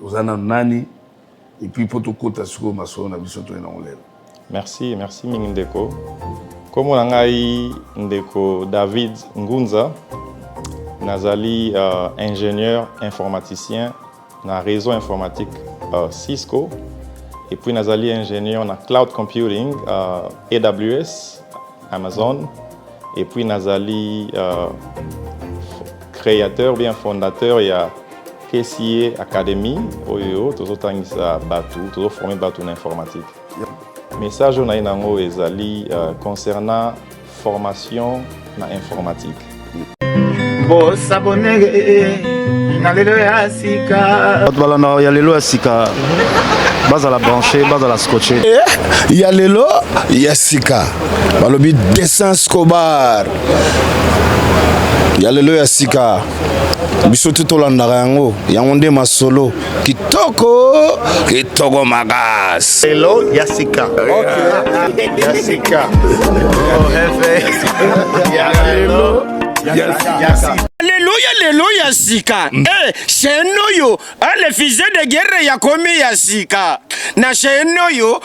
ozana nani et puis pour tout kota siko maso na biso to ena olelo. Merci mingi ndeko. Comme ngai ndeko David Ngunza, nazali ingénieur informaticien na réseau informatique Cisco et puis nazali ingénieur na cloud computing AWS, Amazon et puis nazali créateur bien fondateur ya KCA Academy oyo tozotangisa batu tozoformer batu na informatique. Message na inango ezali concernant formation na informatique. Bo sabone na lelo ya sika. Balana ya lelo ya sika. Bazala branché, bazala scotché. Ya lelo ya sika. Balobi dessin Escobar. Ya lelo ya sika. Biso tutolandaka yango yango nde masolo kitoko makas. Lelo ya sika. Okay. Ya sika. Oh hefe. Ya lelo ya sika. Lelo ya sika. Sheno yo, le fusée de guerre ya komi ya sika. Na sheno yo.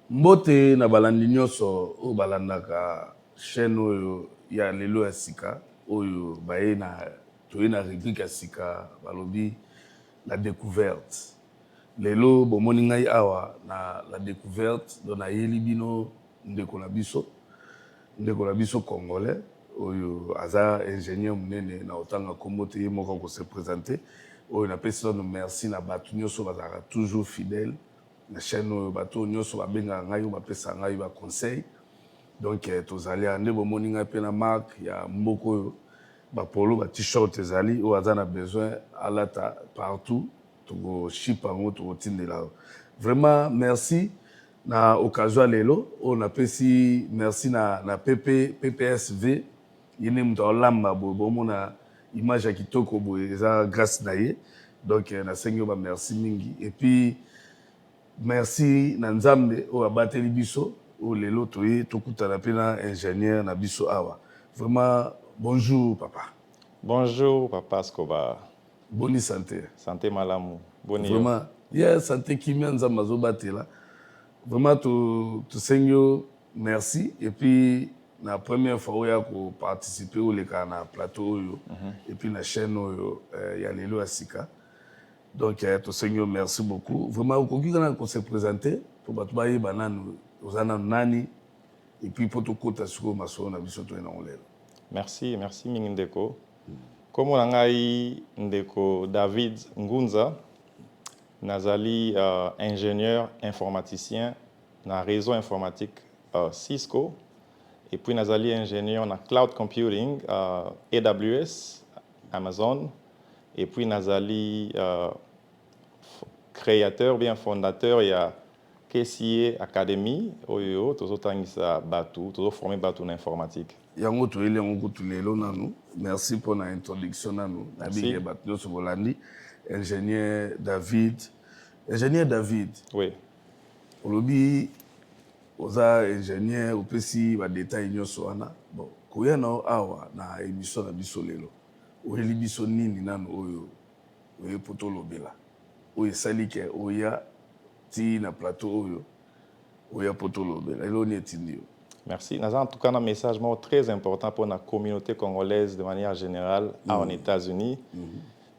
Mbote na balandi nyonso o balandaka chaîne oyo ya lelo ya sika oyo baye na toye na rubrique ya sika balobi la découverte. Lelo bomoni ngai awa na la découverte do na yeli bino ndeko na biso congolais oyo aza ingénieur munene na otanga kombo te moko ko se présenter oyo na pesi no merci na batu nyonso bazaka toujours fidèle na chaîne oyo bato nyonso babenga ngai ba pesa ngai ba conseil. Donc tozali ande bomoni ngai pe na marque ya mboko oyo ba polo ba t-shirt ezali o aza na besoin alata partout to ship ango to tindela. Vraiment merci na occasion lelo on apesi merci na PPSV yene mto olamba bomona image ya kitoko bo eza grâce na ye. Donc na sengo ba merci mingi et puis merci na nzambe o abateli biso o lelo toye tokutana pe na ingénieur na biso awa. Vraiment bonjour papa. Bonjour papa Escobar. Bonne santé. Santé malamu. Bonne vraiment yes santé kimia nzambe azobatela. Vraiment to sengo merci et puis la première fois où ya ko participer au leka na plateau oyo et puis la chaîne oyo ya lelo ya sika. Donc to sengo merci beaucoup. Vraiment ko se présenter pour batu ba yeba nanu ozana nani et puis pour to kota siko maso na biso to ena olelo. Merci mingi ndeko. Comme ngai ndeko David Ngunza, nazali ingénieur informaticien na réseau informatique Cisco et puis nazali ingénieur na cloud computing AWS, Amazon et puis nazali créateur bien fondateur ya KCA Academy oyo tozotangisa batu tozoformer batu na informatique. Yango to ile yango to lelo nanu. Merci pour la introduction nanu. Nabi batu nyonso bolandi ingénieur David. Ingénieur David. Oui. Olobi oza ingénieur opesi ba détail nyonso wana. Bon, koya na awa na émission na biso lelo. Oyeli biso nini nanu oyo oye poto lobela. Oye salike oya ti na plateau oyo oya poto lobela. Elo ni etindi yo. Merci. Nous avons en tout cas un message très important pour la communauté congolaise de manière générale aux États-Unis.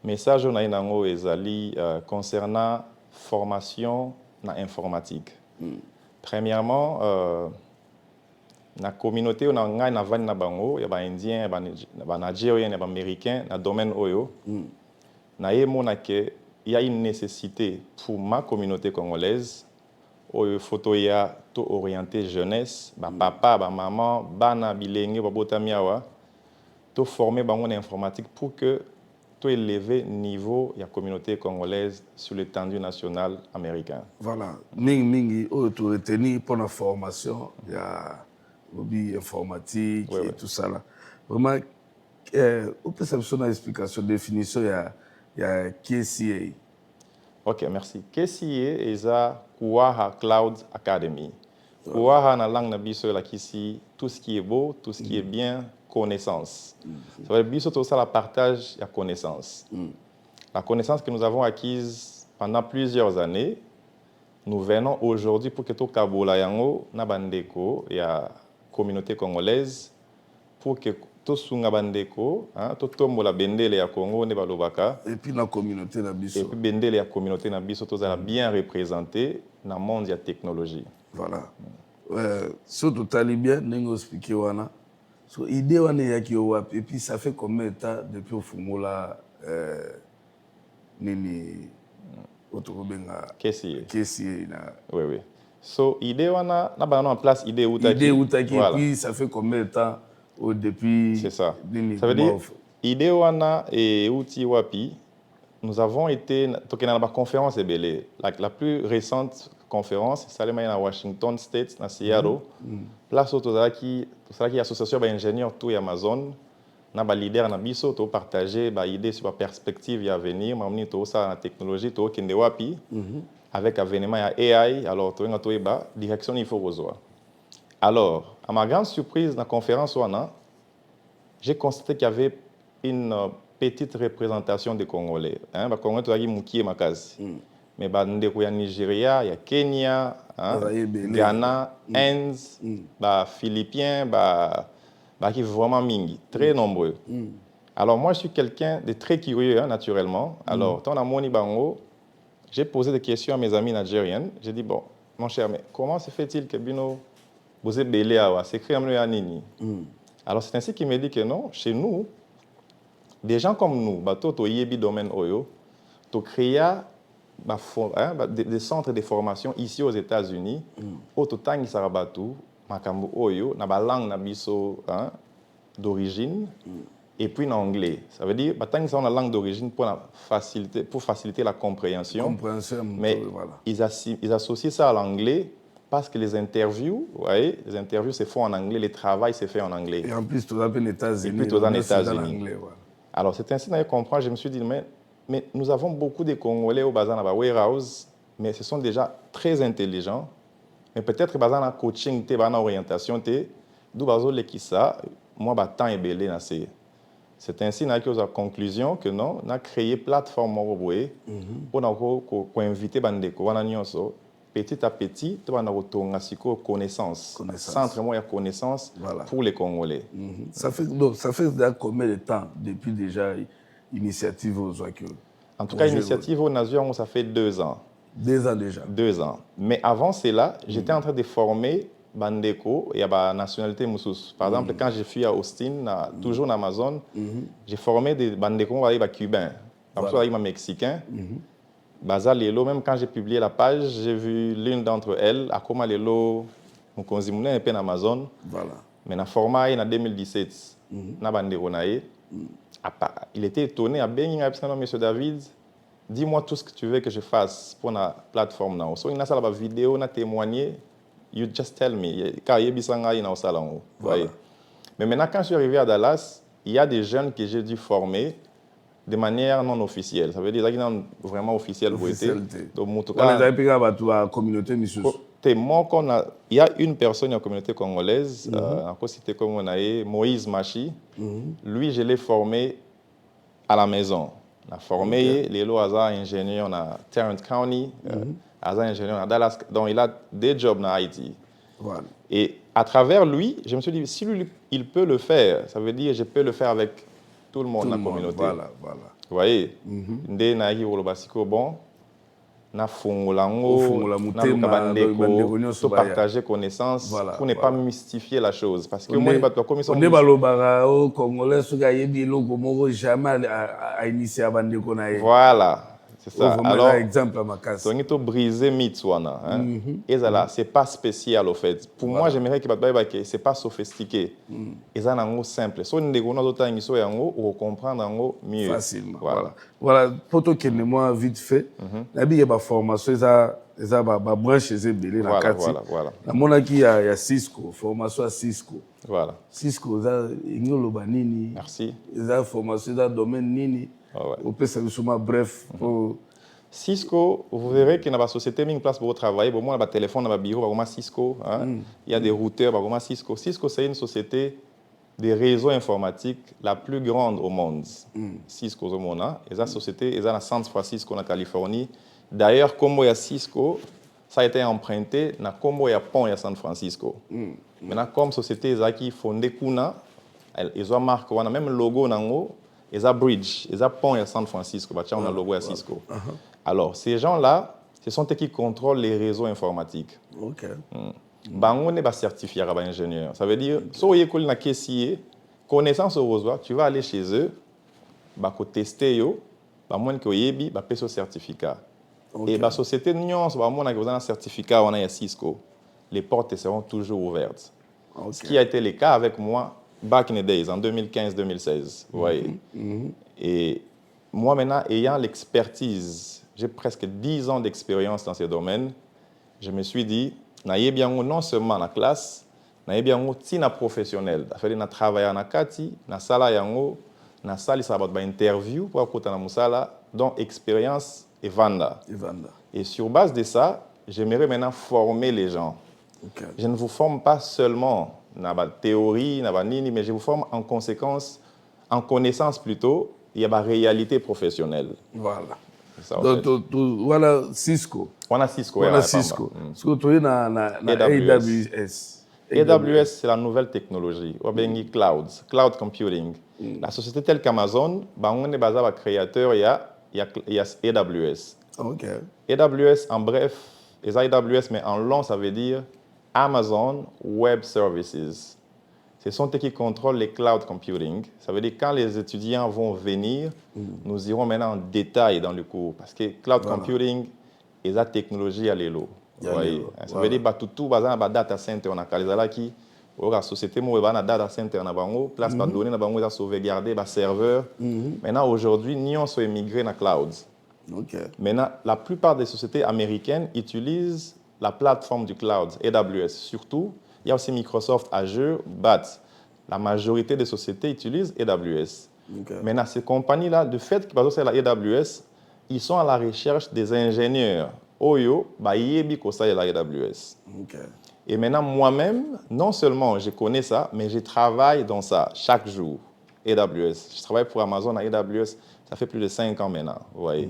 Message on a inango ezali concernant formation na informatique. Premièrement, la communauté on a ngai na vani na bango ya ba indien, ba nigérien, ba américain na domaine oyo. Na yemona que il y a une nécessité pour ma communauté congolaise oyo photo ya to orienté jeunesse, ba papa, ba maman, bana bilenge ba botamiawa to former bango na informatique pour que to élever niveau ya communauté congolaise sur l'étendue nationale américaine. Voilà, mingi oyo to reteni pour la formation ya lobby informatique oui, et tout ça là. Vraiment on peut savoir une explication définition ya KCA. OK, merci. KCA est à Kuaha Cloud Academy. Kuaha na langue na biso la kisi tout ce qui est beau, tout ce qui est bien connaissance. Ça veut dire que ça la partage la connaissance. La connaissance que nous avons acquise pendant plusieurs années, nous venons aujourd'hui pour que tout Kabola yango na bandeko et la communauté congolaise pour que tout sunga bandeko, tout tombo la bendele ya Congo ne balobaka. Et puis la communauté na biso. Et puis bendele ya communauté na biso tous a bien représenté dans le monde de la technologie. Voilà. Surtout talibien n'engo expliqué wana. So idée wana yaki wapi et puis ça fait combien de temps depuis au Fungola nini otobenga kesi na oui. So idée wana na ba en place idée utaki et puis ça fait combien de temps depuis c'est ça. Nini, ça veut dire idée wana et outil wapi nous avons été dans la conférence ebele la plus récente conférence c'est à Washington State na Seattle place autozaki association d'ingénieurs tout Amazon na ba leader na biso to partager ba idée sur la perspective à venir mamni to ça la technologie to kende wapi avec avènement ya AI alors to ngato eba direction il faut rejoindre. Alors à ma grande surprise dans la conférence j'ai constaté qu'il y avait une petite représentation des Congolais ba Congolais to mukie makazi mais ba ndeko ya Nigeria ya Kenya Ghana Inde ba Philippins qui est vraiment mingi, très nombreux. Alors moi, je suis quelqu'un de très curieux, naturellement. Alors, dans la Moni Bango, j'ai posé des questions à mes amis nigériens. J'ai dit, bon, mon cher, mais comment se fait-il que Bino, vous êtes belé à s'écrire à Nini? Alors, c'est ainsi qu'il me dit que non, chez nous, des gens comme nous, bateau yebi domaine oyo, to créa des centres de formation ici aux États-Unis, au total sarabatu, makambo oyo na ba langue na biso d'origine et puis en anglais. Ça veut dire batang ça on a langue d'origine pour faciliter la compréhension. Mais voilà. Ils associent ça à l'anglais parce que les interviews, vous voyez, les interviews se font en anglais, le travail se fait en anglais. Et en plus, tout ça en États-Unis. Et puis tout en États-Unis. Voilà. Alors c'est ainsi que je comprends, je me suis dit mais nous avons beaucoup de Congolais au bazar na ba warehouse, mais ce sont déjà très intelligents. Mais peut-être que dans le coaching, dans l'orientation, d'où moi, je temps belé. C'est ainsi que nous avons conclusion que non, on a créé une plateforme pour inviter les gens petit à petit, on a connaissance. Centre de connaissance pour les Congolais. Ça fait combien de temps depuis déjà l'initiative aux Ouakio? En tout cas, l'initiative aux Nations, ça fait 2 ans. 2 ans déjà. 2 ans. Mais avant cela, j'étais en train de former Bandeko et la nationalité Moussous. Par exemple, quand je suis à Austin, toujours en Amazon, j'ai formé des Bandeko cubains. Après, il mexicain. Baza Lelo, même quand j'ai publié la page, j'ai vu l'une d'entre elles, Akoma Lelo, Mukonzimune, un peu en Amazon. Voilà. Mais dans le format, en 2017, na Bandeko nae. Il était étonné à Benning, Monsieur David. Dis-moi tout ce que tu veux que je fasse pour la plateforme. So, il y a une vidéo, on a témoigné. You just tell me. Car il y a une salon. Mais maintenant, quand je suis arrivé à Dallas, il y a des jeunes que j'ai dû former de manière non officielle. Ça veut dire qu'ils sont vraiment officiels. Donc, la communauté il y a une personne dans la communauté congolaise, encore cité comme on a Moïse Machi. Lui, je l'ai formé à la maison. On a formé les ingénieurs dans Tarrant County, ingénieur dans Dallas. Donc, il a des jobs dans Haïti. Voilà. Et à travers lui, je me suis dit, si lui, il peut le faire, ça veut dire que je peux le faire avec tout le monde dans la communauté. Voilà. Vous voyez, ndé na hi wolo basiko bon, na fungolango, na lukabandeko, to partager connaissance pour ne pas mystifier la chose. Parce que moi, on est balobara au Congolais, ce gars yebi logo moro jamais à initier bandeko na. Voilà. C'est ça. Alors, exemple à ma casse. Donc, il faut briser Mitswana. Et ça, c'est pas spécial au fait. Pour moi, j'aimerais que c'est pas sophistiqué. Et ça, c'est simple. Si on on comprendre mieux. Facilement. Voilà. Pour toi, moi, vite fait, il y a une formation, ça va brancher les belés dans la carte. Voilà. Mon qui il y a Cisco, formation à Cisco. Voilà. Cisco, ça, il y a Lobanini. Merci. Ça, formation dans le domaine Nini. On peut savoir bref. Cisco, vous verrez qu'il y a une société qui a une place pour travailler. Bon, moi, il y a un téléphone, il y a un bureau, il y a Cisco. Il y a des routeurs, il y a Cisco. Cisco, c'est une société des réseaux informatiques la plus grande au monde. Cisco, et la société est dans San Francisco, en Californie. D'ailleurs, comme il y a Cisco, ça a été emprunté dans comme il y a pont à San Francisco. Maintenant, comme société qui fondée Kuna, ils ont marqué, on a même le logo nango, ils ont bridge, ils ont pont à San Francisco, on a le logo à Cisco. Alors, ces gens-là, ce sont eux qui contrôlent les réseaux informatiques. Ok. Bango n'est pas certifié à ingénieur. Ça veut dire, si vous avez connaissance au réseau, tu vas aller chez eux, bah tester yo, bah moins que yebi, bah payer ce certificat. Et la société Nyon, bah moins que vous avez un certificat, on a Cisco. Les portes seront toujours ouvertes. Ce qui a été le cas avec moi back in the days, en 2015-2016. Vous voyez. Et moi maintenant, ayant l'expertise, j'ai presque 10 ans d'expérience dans ces domaines, je me suis dit, non seulement dans la classe, mais aussi dans professionnel. C'est-à-dire que je travaille dans la kati, dans la salle, dans la salle, ça va être une interview pour écouter la musala, donc expérience et vanda. Et sur base de ça, j'aimerais maintenant former les gens. Je ne vous forme pas seulement dans la théorie, mais je vous forme en conséquence, en connaissance plutôt, il y a la réalité professionnelle. Voilà. Ça, donc, voilà Cisco. On a Cisco. On a Cisco. Cisco, tu es dans AWS. AWS, c'est la nouvelle technologie. On a cloud computing. La société telle qu'Amazon, on est basé sur le créateur, il y a AWS. AWS, en bref, c'est AWS, mais en long, ça veut dire Amazon Web Services. Ce sont eux qui contrôlent les cloud computing. Ça veut dire que quand les étudiants vont venir, nous irons maintenant en détail dans le cours. Parce que cloud computing est la technologie à l'élo. Ça veut dire que tout basé sur data center. On a la société qui a un data center, place de données, on a sauvegardé le serveur. Maintenant, aujourd'hui, nous sommes émigrés dans le cloud. Maintenant, la plupart des sociétés américaines utilisent la plateforme du cloud, AWS. Surtout, il y a aussi Microsoft Azure, but la majorité des sociétés utilisent AWS. Maintenant, ces compagnies-là, de fait qu'ils basent sur la AWS, ils sont à la recherche des ingénieurs. Oyo, bah yebi kosa la AWS. Et maintenant, moi-même, non seulement je connais ça, mais je travaille dans ça chaque jour. AWS. Je travaille pour Amazon à AWS, ça fait plus de 5 ans maintenant. Vous voyez.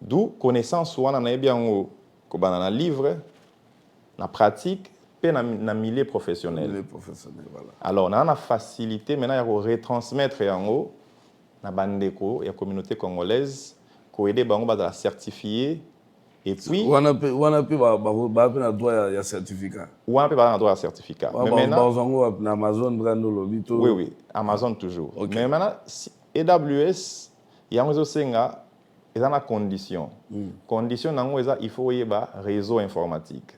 D'où connaissance, soit on a bien un livre, la pratique, et dans le milieu professionnel. Voilà. Alors, on a la facilité maintenant de retransmettre en haut, dans la communauté congolaise, pour aider à certifier. Et puis, on a un droit à certificat. On a un droit à certificat. Mais maintenant, Amazon, oui, Amazon toujours. Mais maintenant, AWS, il y a une condition. Condition, il faut un réseau informatique.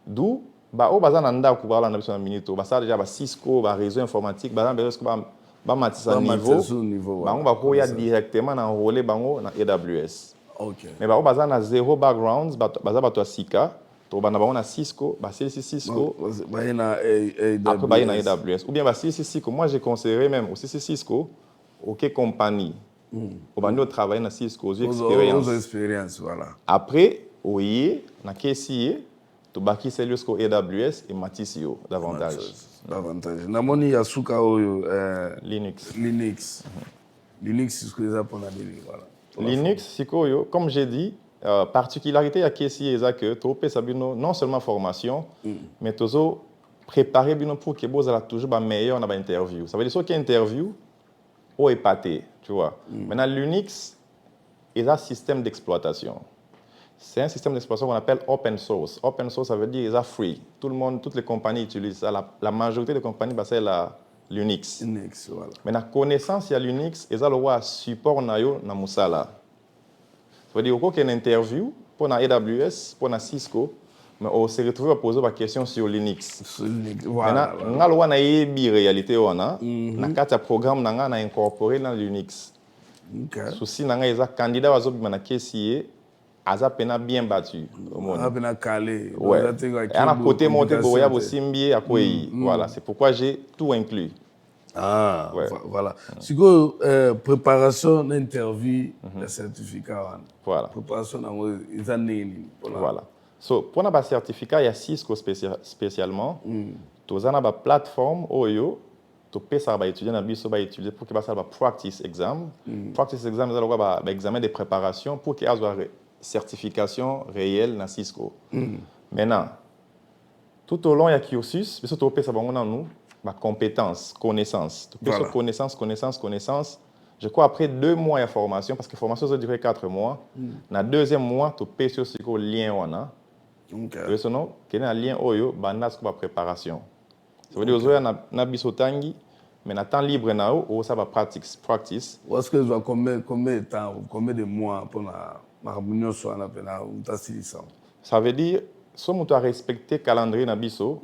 D'où, au bazar nanda kubala na biso na minito basa déjà ba Cisco ba réseau informatique ba matisa niveau bango ba koya directement na enrôler bango na AWS. Mais au bazar na zéro background baza ba to Sika to bana bango na Cisco ba Cisco ba na AWS ou bien ba Cisco. Moi j'ai conseillé même aussi Cisco OK compagnie au bando travailler na Cisco aux expériences voilà. Après oye na KCA to baki c'est jusqu'au AWS et Matisio davantage. Namoni yasuka oyo Linux. Linux c'est ce que les Japonais disent voilà. Linux sikoyo comme j'ai dit particularité à KCA est que to pesa bino non seulement formation mais tozo préparer bino pour que vous allez toujours ba meilleur dans interview. Ça veut dire que interview au épaté, tu vois. Maintenant Linux est un système d'exploitation. C'est un système d'exploitation qu'on appelle open source. Open source, ça veut dire c'est free. Tout le monde, toutes les compagnies utilisent ça. La majorité des compagnies, c'est la Linux. Voilà. Mais la connaissance de Linux, ils ont le support dans Moussala. Ça veut dire qu'il y a une interview pour la AWS, pour la Cisco, mais on se retrouve à poser des questions sur Linux. Voilà. Maintenant, on a une réalité. On a un programme qui a incorporé dans Linux. Souci, il y a un candidat qui a KCA. Aza pena bien battu. Aza pena calé. Ouais. Et à côté monté boya bosimbi à quoi. Voilà, c'est pourquoi j'ai tout inclus. Ah, ouais. Voilà. C'est que préparation d'interview, de certificat. Voilà. Préparation dans les Voilà. So pour un certificat, il y a Cisco spécialement. Tous on a une plateforme Oyo tu peux ça étudier dans biso ba étudier pour que ça va practice exam. Practice exam ça va examen de préparation pour que avoir certification réelle dans Cisco. Maintenant, tout au long il y a cursus, biso tu peux ça va nous ma compétence, connaissance. Tu peux connaissance. Je crois après 2 mois de formation, parce que la formation ça dure 4 mois. Dans le 2e mois, tu peux sur le lien wana. Donc, il y a un lien oyo, bandas pour la préparation. Ça veut dire que tu as bisotangi, mais dans le temps libre, ça va practice. Est-ce que je dois combien de temps, combien de mois pour la réunion soit ça veut dire, si tu as respecté le calendrier dans biso,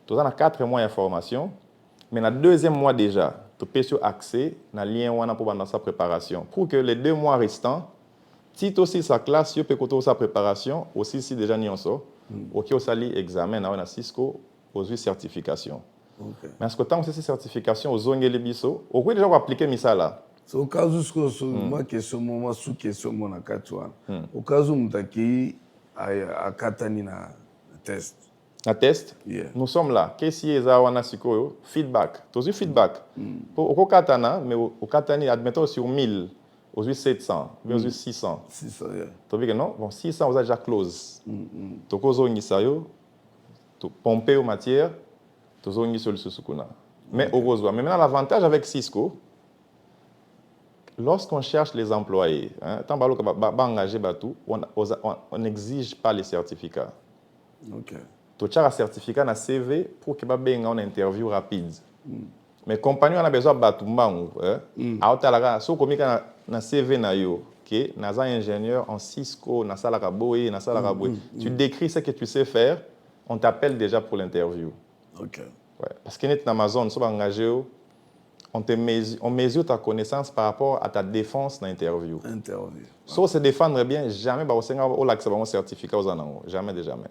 tu as 4 mois de formation, mais dans le 2e mois déjà, tu peux avoir accès à lien pour sa préparation. Pour que les 2 mois restants, si tu as aussi sa classe, tu peux avoir sa préparation, aussi si déjà n'y a pas, ok, tu as l'examen dans Cisco, aux certification. Mais est-ce que tu as cette certification aux zones de biso, au déjà appliquer ça là? C'est au cas où moi question moi sous question mon akatwa. Au cas où mutaki à katani na test. Un test, nous sommes là. Qu'est-ce qui est feedback. Tu as feedback. Au Katana, mais au Katani, admettons sur 1000, aux 700, aux 600. 600, tu as vu que non? Bon, 600, vous avez déjà close. Tu as besoin de ça, tu pomper aux matières, tu as besoin de ça. Mais heureusement, mais maintenant, l'avantage avec Cisco, lorsqu'on cherche les employés, tant qu'on engager on n'exige pas les certificats. Tu as un certificat dans CV pour que tu aies une interview rapide. Mais compagnie on a besoin de batumbangu. Si tu as un CV, tu es ingénieur en Cisco, tu décris ce que tu sais faire, on t'appelle déjà pour l'interview. Parce que dans Amazon, si tu es engagé, on mesure ta connaissance par rapport à ta défense dans l'interview. Si on se défendre bien, jamais on a un certificat aux anneaux. Jamais de jamais.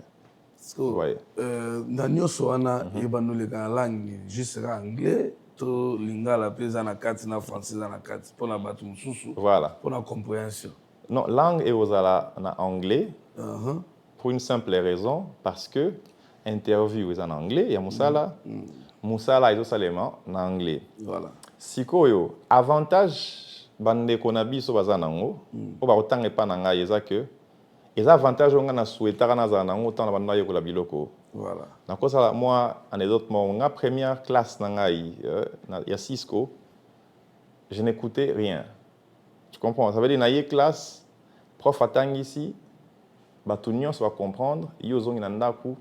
Na nyonso wana yebanoleka na langue juste anglais to lingala peza na kati na français na kati pour na batu mususu pour la compréhension. Non, langue est aux en anglais pour une simple raison parce que interview est en anglais et musala est aussi en anglais. Voilà. Sikoyo avantage bande konabi so bazanango o ba otanga pa na ngai eza que les avantages on a souhaité na zanango tant na banda yokola biloko. Voilà. Na kosa moi anecdote mon première classe na ngai ya Cisco, je n'écoutais rien. Tu comprends? Ça veut dire na ye classe prof atangi ici batunion soit comprendre yo zongi na ndaku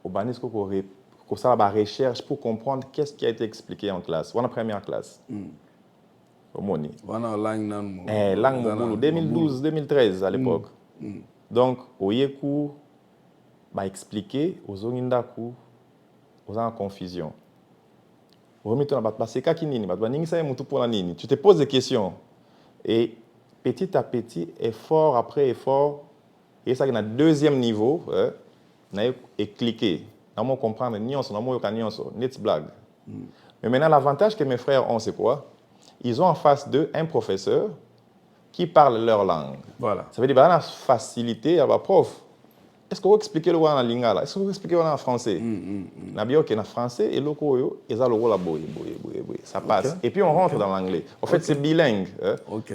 au banisco ko ça ba recherche pour comprendre qu'est-ce qui a été expliqué en classe. Voilà première classe. Omoni. Voilà langue nan. Langue mobulu 2012 2013 à l'époque. Donc, au yeku, bah expliquer aux ongindaku, aux en confusion. Au remettre na batba c'est kakinini, batba ningi sa mutu pour la nini. Tu te poses des questions et petit à petit, effort après effort, et ça qui na 2e niveau, na et cliquer. Na mo comprendre nuance, na mo yoka nuance, net blague. Mais maintenant l'avantage que mes frères ont c'est quoi? Ils ont en face d'eux un professeur qui parlent leur langue. Voilà. Ça veut dire que facilité à la prof. Est-ce que vous expliquez le roi en lingala? Est-ce que vous expliquez le roi en français? Nabio qui est en français et le roi ils ont le rôle ça passe. Et puis on rentre dans l'anglais. En fait c'est bilingue.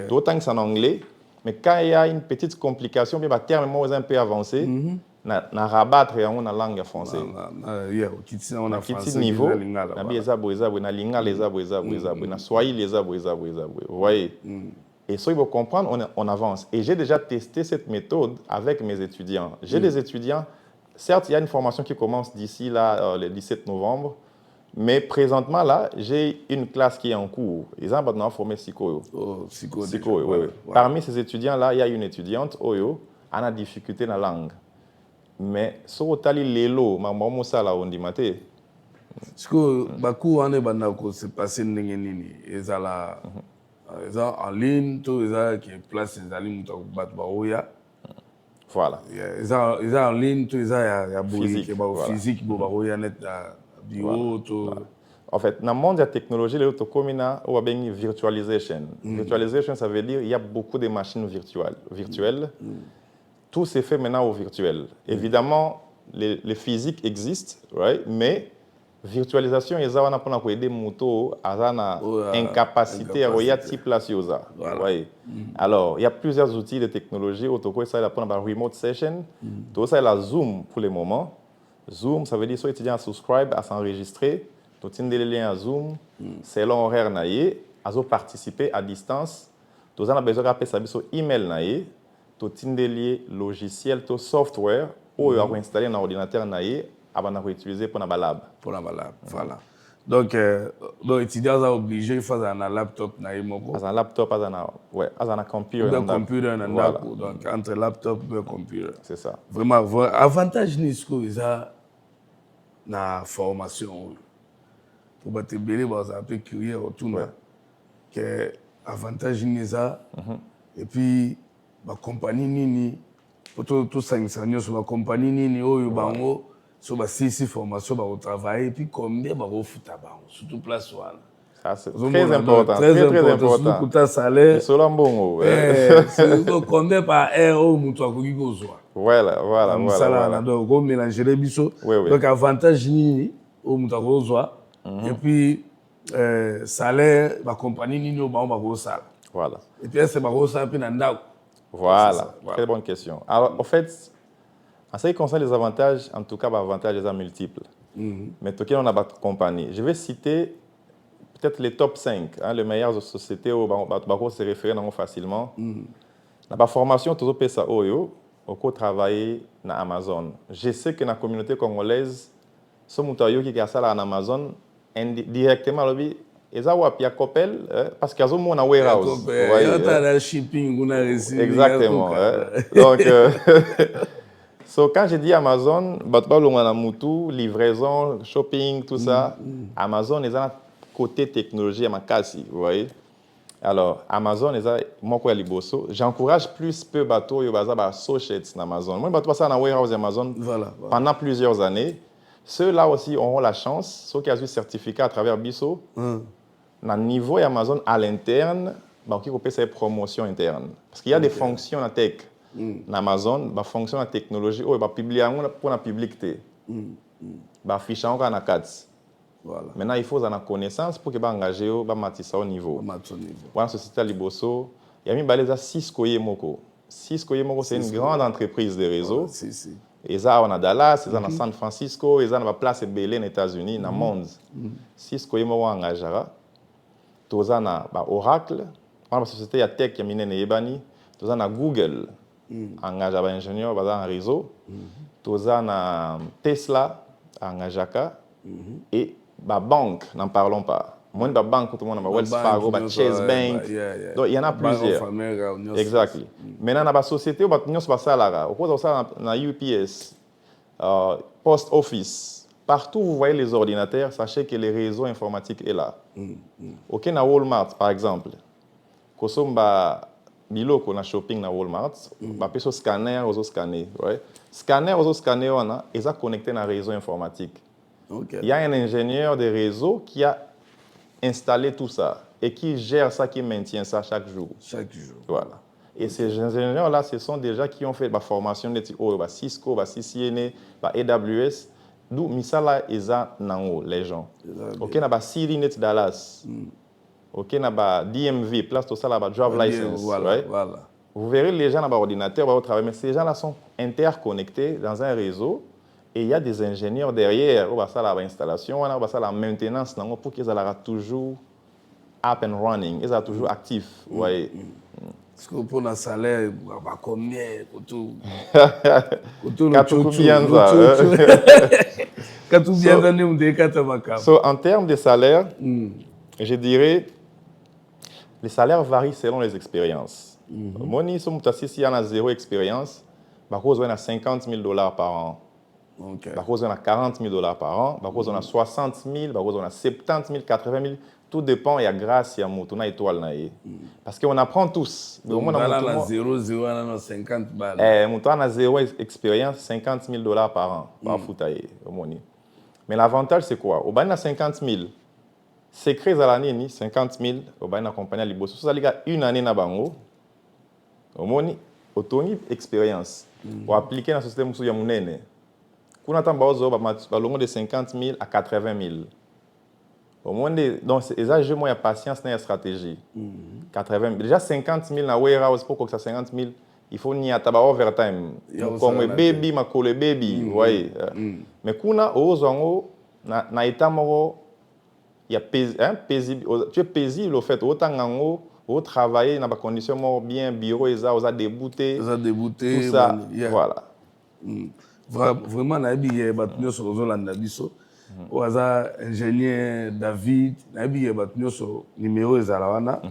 D'autant que c'est en anglais, mais quand il y a une petite complication, bien terme un peu avancé, na rabattre en la langue française. On a petit niveau. Na bieza na lingala na swahili vous voyez? Et ça, il faut comprendre, on avance. Et j'ai déjà testé cette méthode avec mes étudiants. J'ai des étudiants, certes, il y a une formation qui commence d'ici là, le 17 novembre, mais présentement, là, j'ai une classe qui est en cours. Ils ont maintenant formé Psycho. Psycho, oui. Parmi ces étudiants-là, il y a une étudiante, Oyo, elle a difficulté dans la langue. Mais si vous avez l'élo, maman, ça, là, on dit, maté. Parce que, beaucoup, on est bandako, c'est passé n'engeni, ils ont la. Ils ont en ligne, tout qui place les lignes voilà. Ils ont en ligne, tout physique, net bio, tout. En fait, dans le monde de la technologie, il y a une virtualisation. Virtualisation, ça veut dire qu'il y a beaucoup de machines virtuelles. Tout s'est fait maintenant au virtuel. Évidemment, les physiques existent, right? Mais virtualisation eza wana mpona koyede moto aza na incapacité ya koya ti place yo oza. Ouais. Alors, il y a plusieurs outils de technologie oyo tokosalela mpona ba remote session. Tokosalela Zoom pour le moment. Zoom, ça veut dire soit étudiant à subscribe, à s'enregistrer, totindele lien à Zoom, selon horaire na ye, azo participer à distance. Tozana besoin d'appeler biso email na ye, totindeli logiciel to software oyo ako installer na ordinateur na ye, abana ko utiliser pour na balab. Pour la balab, voilà. Donc étudiant est obligé de faire un laptop na ye moko. Un laptop, un computer. Un computer na ndako. Donc entre laptop et computer. C'est ça. Vraiment avantage ni ce que ça na formation. Pour battre belé ba ça peu curieux autour na que avantage ni ça. Et puis ba compagnie nini pour tout ça sur la compagnie nini oyo bango sur ba sisi formation ba au travail et puis combien ba refuta bango surtout place wana. Ça c'est très important, très important. Surtout salaire. C'est là bon. Donc combien par heure au mutu akoki kozwa. Voilà. Donc on mélanger les biso. Donc avantage nini au mutu akozwa et puis salaire ba compagnie nini au bango ba kosala. Voilà. Et puis c'est ba kosala pe na ndako. Voilà, très bonne question. Alors, en fait, en ce qui concerne les avantages, en tout cas, les avantages sont multiples. Mais tout on a une compagnie. Je vais citer peut-être les top 5, les meilleures sociétés où on se référer facilement. La formation, tout le ça au travailler dans Amazon. Je sais que dans la communauté congolaise, ce mutayo qui a ça en Amazon, directement, ils ont un copel parce qu'ils ont un warehouse. Ils ont un shipping, exactement. Donc, quand je dis Amazon, livraison, shopping, tout ça, Amazon est un côté technologie à ma casse, vous voyez. Alors, Amazon est un j'encourage plus peu bateaux et associates d'Amazon. Moi, je suis dans warehouse Amazon pendant plusieurs années. Ceux-là aussi auront la chance, ceux qui ont eu certificat à travers BISO, dans le niveau Amazon à l'interne, qui peut faire promotion interne. Parce qu'il y a des fonctions en tech dans Amazon, des fonctions en technologie, où il va publier pour la publicité. Afficher encore en 4. Maintenant, il faut avoir connaissance pour que vous engagez au niveau. Voilà, société Liboso, il y a 6 Koyemoko. 6 Koyemoko, c'est une grande entreprise de réseau. Ils sont à Dallas, ils sont à San Francisco, ils sont à la place de Belém, aux États-Unis, dans le monde. 6 Koyemoko engagera. Toza na Oracle, la société ya tech ya minene yebani, toza na Google, engage ba ingénieur baza en réseau, toza na Tesla, engagaka et ba banque, n'en parlons pas. Moi ba banque tout le monde ba Wells Fargo, ba Chase Bank. Donc il y en a plusieurs. Exactly. Maintenant na ba société ba nyos ba salara, au ça na UPS, Post Office. Partout où vous voyez les ordinateurs, sachez que le réseau informatique est là. Ok, na Walmart, par exemple, kosomba biloko na shopping na Walmart, ba peso scanner, ozo scanner, ouais. Scanner, ozo scanner, on a, ils sont connectés na réseau informatique. Il y a un ingénieur de réseau qui a installé tout ça et qui gère ça, qui maintient ça chaque jour. Voilà. Et ces ingénieurs-là, ce sont des gens qui ont fait la formation de Cisco, CCNA, AWS. D'où misala eza nango les gens. OK na ba Siri net Dallas. OK na ba DMV place tout ça là ba drive license. Voilà. Vous verrez les gens dans ba ordinateur au travail mais ces gens là sont interconnectés dans un réseau et il y a des ingénieurs derrière au ba ça la installation, on ba ça la maintenance nango pour qu'ils soient toujours up and running, ils soient toujours actifs. Vous voyez. Parce que pour un salaire, combien So, en termes de salaire, je dirais les salaires varient selon les expériences. Moi, si on a 0 expérience, on a $50,000 par an. On a $40,000 par an, on a 60,000, on a 70,000, 80,000. Tout dépend, il y a grâce, il y a moutona étoile. Parce qu'on apprend tous. On a 0, 50 balles. On a 0 expérience, $50,000 par an, par foutaye. Mais l'avantage, c'est quoi? On a 50,000. Secret à l'année, 50,000, on a accompagné à Liboso. Ça, il y a une année na bango. On a une expérience. On appliquer dans le système de Mounene. Kuna tan baozo ba longo de 50 000 à 80 000. Au moins donc ça je moi il y a patience na stratégie. 80 000. Déjà 50 000 na warehouse pour que ça 50 000 il faut ni ataba overtime. Comme baby makole baby, vous voyez. Mais kuna ozango na etamoro il y a paisible, tu es paisible au fait autant ngango au travailler dans des conditions bien bureau et ça aux a débouté tout ça voilà vraiment na bi batnyo so zolanda biso oza ingénieur David na bi batnyo so numéro ezala wana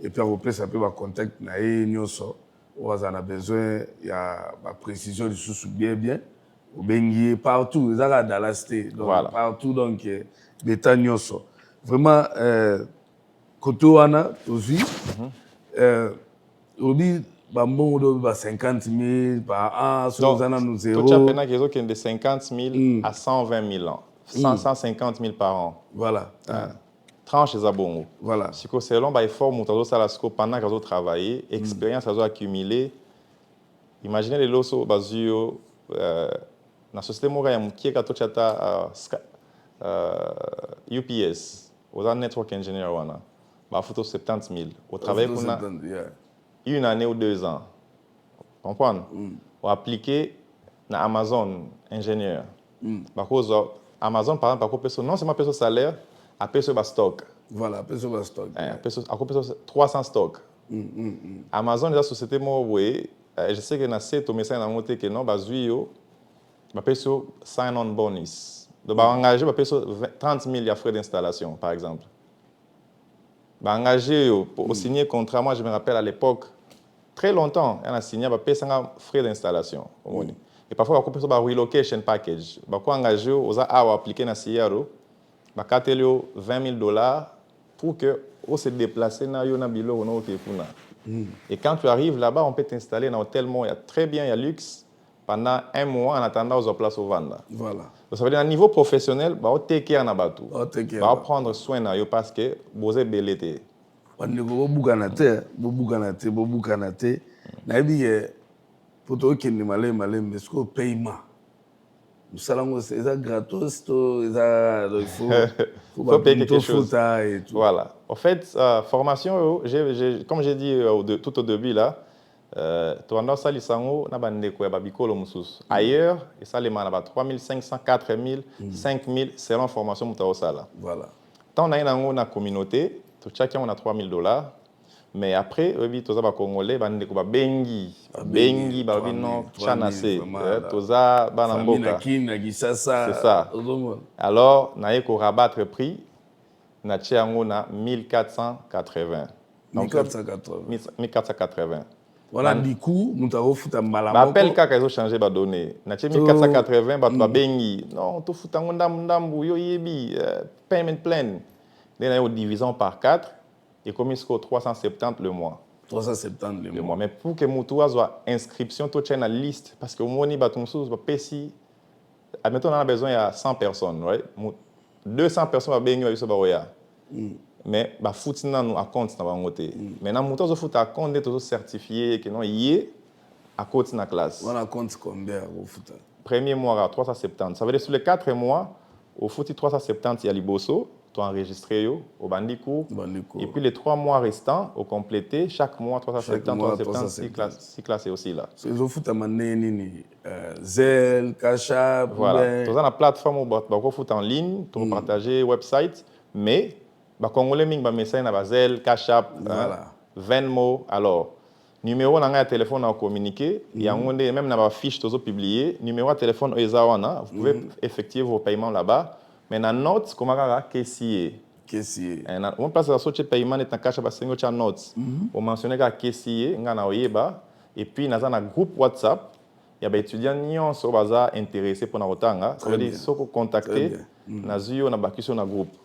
et puis opesa pe ba contact na ye nyoso oza na besoin ya ba précision du sous bien au bengi partout ezala dans la cité donc voilà. Partout donc beta nyoso vraiment côté wana aussi obi bambongo do ba 50 000 par an so zana nous zéro tout chapena qui est de 50 000 à 120 000 ans 150 000 par an voilà tranche les abongo voilà si que selon ba effort montazo sala sco pendant que vous travaillez expérience azo accumulé imaginez les loso bazio na société mora ya mukie ka to chata UPS aux network engineer wana ba photo 70 000 au travail pour une année ou 2 ans comprendre ou appliquer na Amazon ingénieur ba cause Amazon par exemple pas non c'est ma personne salaire a personne ba stock voilà personne ba stock a personne 300 stock Amazon la société moi oui je sais que na c'est au message na monter que non ba zuio ba personne sign on bonus donc ba engager ba personne 30 000 ya frais d'installation par exemple. Bah, engagé pour signer contrat, moi je me rappelle à l'époque, très longtemps, on a signé un frais d'installation. Et parfois, on a un relocation package. On a engagé, on a appliqué dans CIARO, on a $20 000 pour que on se déplace dans le bilo. Et quand tu arrives là-bas, on peut t'installer dans un hôtel, il y a très bien, il y a luxe, pendant 1 mois en attendant aux places au Vanda. Voilà. Donc, ça veut dire à niveau professionnel, on va take care na batu. On va prendre soin na yo parce que vous êtes belete. On ne peut pas boucanate. Na bi pour toi qui ne malé mais ce que paiement. Nous salons c'est ça gratos to ça il faut payer quelque chose. Et tout. Voilà. En fait, formation comme j'ai dit tout au début là. Toanda sali sango na bandeko ya babikolo mususu ailleurs et ça les manaba 3500 4000 5000 selon formation mutao sala voilà tant on a na communauté to chacun on a $3000 mais après obi toza ba congolais bandeko ba bengi ba bino chanase toza bana mboka c'est ça alors na yeko rabattre prix na tiango na 1480 1480 voilà du coup nous avons foutu un mal à appel kaka ils ont changé ba données na 1480 ba to bengi non to futa ndambu yo yebi payment plan dès la division par 4 et comme il 370 le mois 370 le mois mais pour que mutu soit inscription to chaîne liste parce que moni ba tumsu ba pesi admettons on a besoin il y a 100 personnes right 200 personnes ba bengi ba biso ba oya mais ba fouti na nous à compte na bangoté maintenant mutu zo futa compte to certifié que non yé à compte na classe on a compte combien au futa premier mois à 370 ça veut dire sur les 4 mois au fouti 370 il y a liboso tu enregistré au bandico et puis les 3 mois restants au complété chaque mois 370 6 classes aussi là c'est au futa mané nini Zelle Cacha voilà tu as la plateforme où ba ko futa en ligne tu partager website mais ba congolais ming ba message na ba Zelle Cacha Venmo alors numéro na téléphone à communiquer il y a même na ba fiche tozo publier numéro de téléphone ezawana vous pouvez effectuer vos paiements là-bas mais na note comment ka caissier on place la sortie paiement est en cash ba sengo cha notes on mentionner ka caissier ngana oyeba et puis na za groupe WhatsApp il y a ba étudiants nyonso baza intéressé pour na otanga ça veut dire soko contacter na zuyo na bakiso na groupe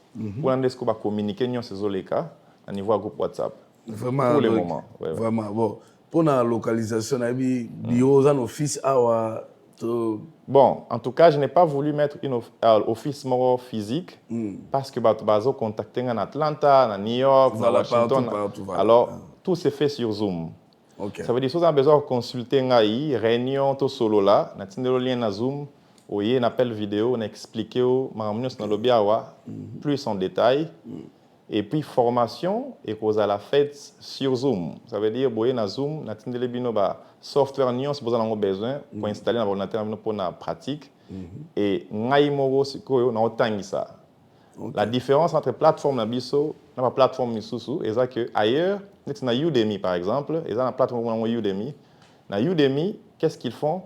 pour ndesko ba communiquer nyonso zoleka à niveau groupe WhatsApp vraiment pour le moment vraiment bon pour la localisation na bi bio en office awa bon en tout cas je n'ai pas voulu mettre une office moro physique parce que bazo contacter en Atlanta en New York en Washington partout. Alors tout se fait sur Zoom. Okay. Ça veut dire que si vous avez besoin de consulter ngai réunion to solo là na tindelo lien na Zoom un appel vidéo, on explique plus en détail. Et puis, formation, et cause à la fête sur Zoom. Ça veut dire, que na Zoom, na tindele bino ba software nion, si vous avez besoin pour installer dans l'ordinateur pour la pratique. Et ngai mogo sikoyo na otangi ça. La différence entre plateforme na biso, na pas plateforme misusu, et ça que ailleurs, na Udemy par exemple, et ça na plateforme na Udemy. Na Udemy, qu'est-ce qu'ils font?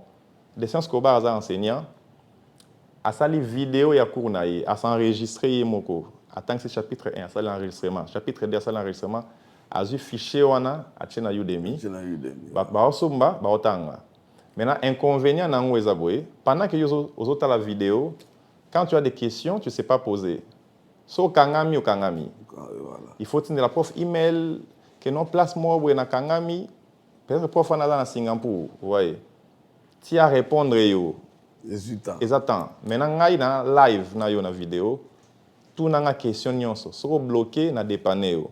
Les sciences Kobar à enseignants, à sali vidéo ya cours na à s'enregistrer moko. Attends que c'est chapitre 1, ça l'enregistrement. Chapitre 2, ça l'enregistrement. Azu fichier wana à na Udemy. Ba osomba, ba otanga. Maintenant, inconvénient nango ezaboué, pendant que aux autres la vidéo, quand tu as des questions, tu ne sais pas poser. So kangami ou kangami. Il faut tenir la prof email que non place moi ou na kangami. Peut-être prof en à Singapour, vous voyez. Tu as répondre yo. Exactement. Maintenant, ngai na live na yo na vidéo. Tout na question nyonso. So bloqué na dépanner yo.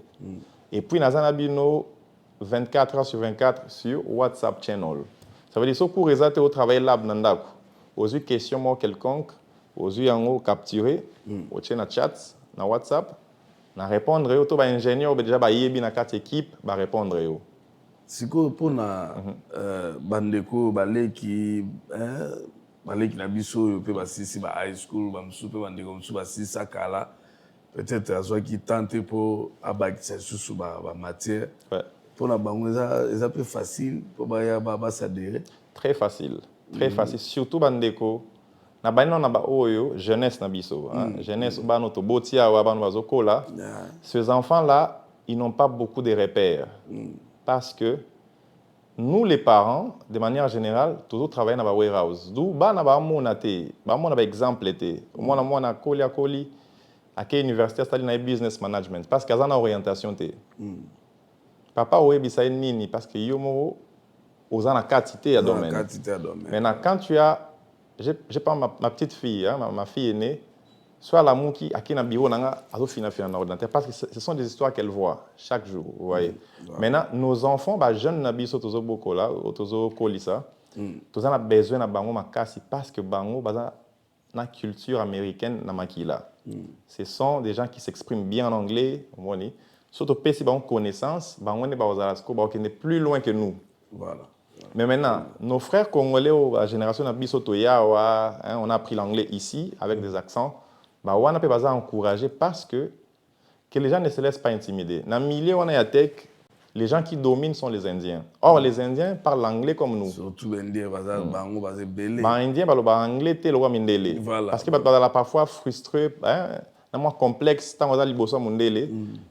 Et puis na zanabino 24 heures sur 24 sur WhatsApp channel. Ça veut dire que si vous avez au travail lab, vous avez une question quelconque, vous avez capturé, vous avez un chat, un WhatsApp, vous répondre, vous avez un ingénieur, vous avez déjà 4 équipes, vous répondre. Si vous avez bandeko, qui na biso, peut passer high school, peut-être qui tente pour abaquer sur la matière. Pour la banque, c'est plus facile pour s'adhérer. Très facile. Très facile. Surtout bandeko. Na banino na ba oyo jeunesse na biso. Jeunesse ba noto botia wa banu bazokola. Ces enfants-là, ils n'ont pas beaucoup de repères. Parce que nous, les parents, de manière générale, toujours travaillons dans la warehouse. D'où ba na ba mona te, ba mona ba exemple te. Moi na koli à quelle université c'est na business management parce que ça na orientation te. Papa oebisa nini parce que yomo aux en quantité à domaine. Maintenant quand tu as j'ai pas ma petite fille ma fille aînée soit la mouki à qui na bureau nanga azo fina na ordinateur parce que ce sont des histoires qu'elle voit chaque jour, vous voyez. Maintenant nos enfants ba jeunes na biso tozo bokola tozo kolisa tozo na besoin na bango makasi parce que bango baza na culture américaine na makila. Ce sont des gens qui s'expriment bien en anglais, moni. Surtout si on connaissance, on est plus loin que nous. Voilà. Mais maintenant, nos frères congolais, la génération de Bisotoya, on a appris l'anglais ici avec des accents. On a pu encourager parce que les gens ne se laissent pas intimider. Dans le milieu, on a tech, les gens qui dominent sont les Indiens. Or, les Indiens parlent l'anglais comme nous. Surtout les Indiens, les Indiens parlent anglais, parce qu'ils sont parfois frustrés. Moins complexe tant que liboso mundele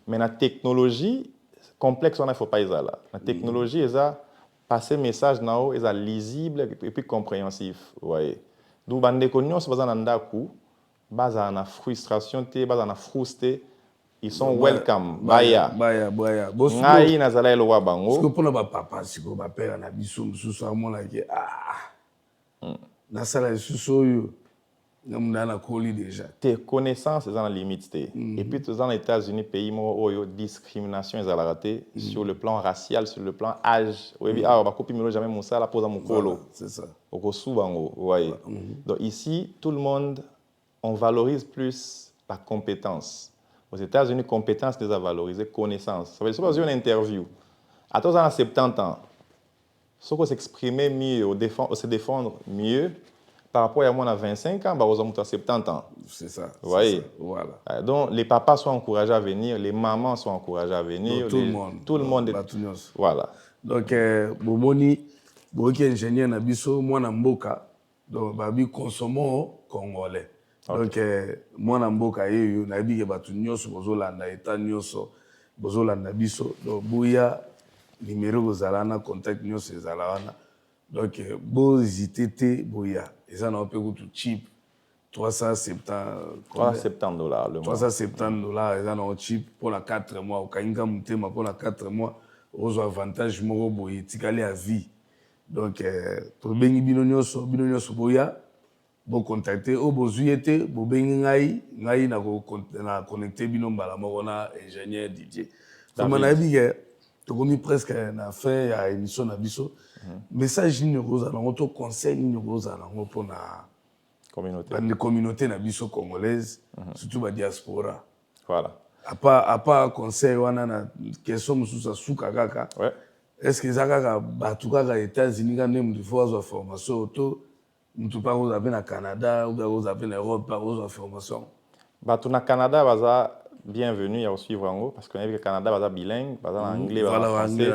mais la technologie complexe on ne faut pas y aller la technologie est à passer message nao est à lisible et puis compréhensif voyez d'où bande konyo se bazana ndaku baza na frustration te baza na frustré ils sont welcome baya ngai na zala elwa bango parce que pour na papa siko ba père na biso mususu amona ke na sala suso yo déjà. Tes connaissances sont en limite. Et puis, tu es aux États-Unis, pays où il y a discrimination sur le plan racial, sur le plan âge. C'est ça. Donc ici, tout le monde, on valorise plus la compétence. Aux États-Unis, compétence déjà valorisée, connaissance. Ça veut dire que si on a une interview, à toi, on a 70 ans, si on s'exprimer mieux, on se défendre mieux, par rapport à moi, on a 25 ans, on a 70 ans. C'est ça. Vous voyez? Voilà. Donc, les papas sont encouragés à venir, les mamans sont encouragées à venir. Donc, tout le monde. Voilà. Donc, Bomoni, Boki ingénieur Nabiso, moi Namboka, donc, Babi consommons congolais. Donc, moi Namboka, Nabi, Batunyoso, Bozolanda, Eta Nyoso, Bozolanda Biso, donc, Bouya, numéro Zalana, contact Nyoso Zalana. Donc, beau hésiter, Bouya. Et ça, on peut tout cheap. 370 $370 le mois. $370, et ça, on cheap pour la 4 mois. Au Kainga Moutema pour la 4 mois, aux avantages, Morobo, et Tikale à vie. Donc, pour Bengi Binonyoso, Boya, bon contacter, au Bozuete, Bobengi Ngai, na connecté Binombala, Morona, ingénieur DJ. Donc, mon avis, tu as mis presque une affaire à l'émission Nabiso. Message ni rosa na auto conseil ni rosa na pour na communauté na biso congolaise, surtout la diaspora. Voilà. À part conseil wana na question mususa suka kaka. Ouais. Est-ce que ça kaka batu kaka États-Unis quand même de fois formation auto mutu pas vous avez na Canada ou bien vous avez na Europe pas vous formation. Batu na Canada baza bienvenue à suivre en haut parce qu'on a vu que le Canada baza bilingue, baza en anglais, baza en français.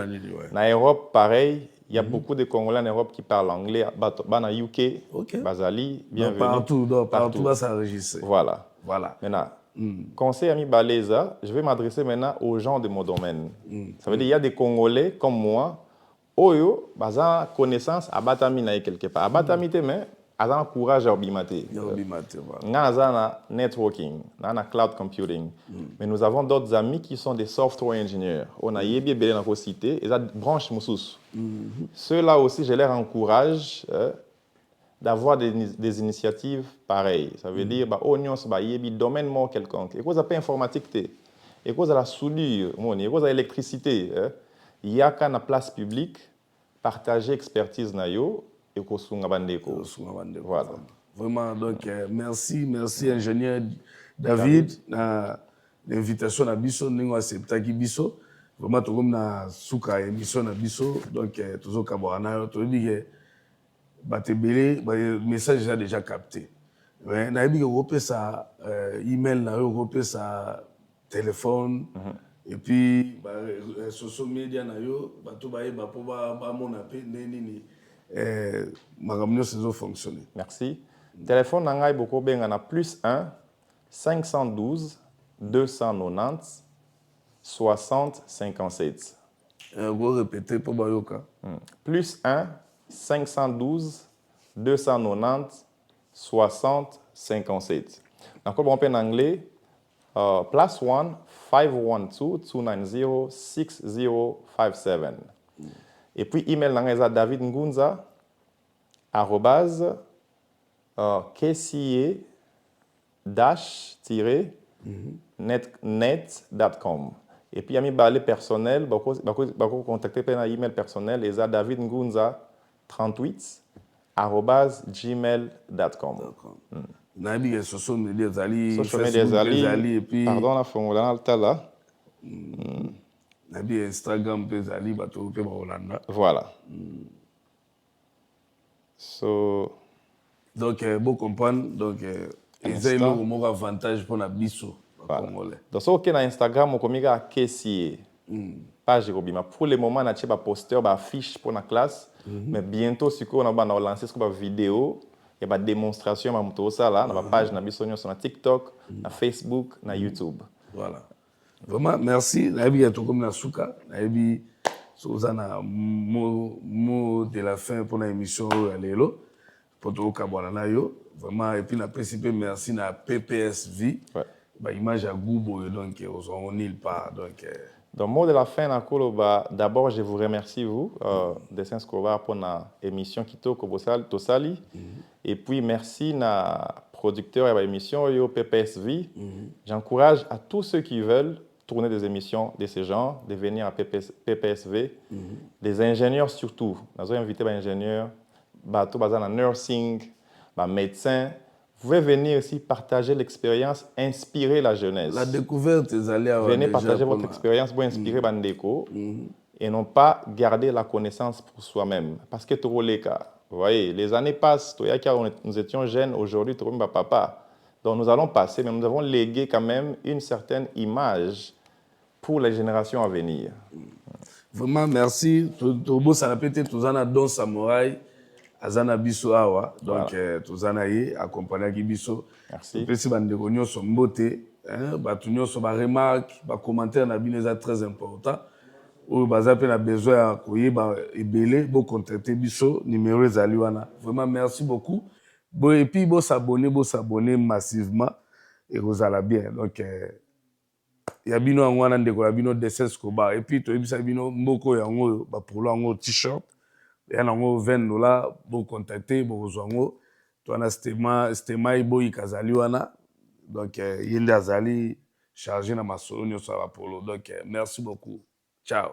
Na Europe pareil, il y a beaucoup de Congolais en Europe qui parlent anglais, bana UK, bazali, bienvenue. Partout va s'enregistrer. Voilà. Maintenant, conseil ami Baleza, je vais m'adresser maintenant aux gens de mon domaine. Ça veut dire qu'il y a des Congolais comme moi, oyo, baza connaissance, abatami na quelque part. Abatami te mais, azan courage à obimate. Na networking, na cloud computing. Mais nous avons d'autres amis qui sont des software engineers. On a yebi belé dans la cité, et ça branche moussous. Ceux-là aussi, je les encourage d'avoir des initiatives pareilles. Ça veut dire, oignons, domaine mort quelconque. Et cause à informatique, et cause à la soudure, et cause à l'électricité. Il y a qu'à la place publique, partager expertise na yo et cause bandeko. Voilà. Vraiment, donc, merci ingénieur David, l'invitation à Bisso, nous acceptons qui Bisso. Vraiment, tout comme na souka émission na Bisso, donc, toujours kaborana, tout dit que le message est déjà capté. Mais na ebi que ça email na yo ça téléphone et puis social media na yo bato ba po ba mona pe nini magamno saison fonctionner. Merci. Téléphone na ngai boko benga na +1 512 290 60 57. Vous répétez pour bayoka. +1 512 290 60 57. Encore bon en anglais, +1 512 290 6057. Et puis email nangeza David Ngunza @kca-net.com. Et puis, il y a mis balai personnel, vous contacter par email personnel, et ça David Ngunza 38 @gmail.com. Nabi social media zali, et puis pardon la formule là. Nabi Instagram pe zali bato pe ba Holanda. Voilà. So donc vous comprendre donc ils ont un avantage pour la biso congolais. Donc so na Instagram on miga KCA. Page Robima. Pour le moment, on a un poster, une affiche pour la classe. Mais bientôt, si on a lancé une vidéo, il y a une démonstration sur la page sur TikTok, sur Facebook, sur YouTube. Voilà. Vraiment, merci. Nabi a tout comme Nasuka. Nabi, Suzana, mot de la fin pour l'émission Alelo. Pour tout le monde. Vraiment, et puis, la principe, merci à PPSV. Image à Goubo, donc, on n'y pas. Donc, mot de la fin, d'abord, je vous remercie, vous, Dessin Escobar, pour l'émission qui est Tosali. Et puis, merci à producteur de l'émission PPSV. J'encourage à tous ceux qui veulent tourner des émissions de ce genre, de venir à PPSV. Des ingénieurs surtout. Nous avons invité des ingénieurs, des nursing, des médecins. Vous pouvez venir ici partager l'expérience, inspirer la jeunesse. La découverte, venez partager votre expérience pour inspirer Bandeko et non pas garder la connaissance pour soi-même. Parce que tout le cas, vous voyez, les années passent, nous étions jeunes, aujourd'hui, tout le monde papa. Donc nous allons passer, mais nous avons légué quand même une certaine image pour les générations à venir. Vraiment, merci. Tobo Salapete, Tuzana Don Samouraï. Azana biso awa donc tozana ye accompagner ki biso merci pesi bandeko nyonso mbote batu nyonso ba remarque ba commentaire na bino eza très important oyo baza pe na besoin ya koyeba ebele bo contacter biso numéro ezali wana vraiment merci beaucoup bon et puis bo s'abonner massivement et rozala bien donc ya bino ngwana ndeko ya bino Dessin Escobar et puis to ebisa bino mboko yango ba polo yango t-shirt. Il y a $20 pour contacter pour rejoindre toi na stema iboyi kazali wana donc yende azali chargé na masolo nyoso ya polo donc merci beaucoup ciao.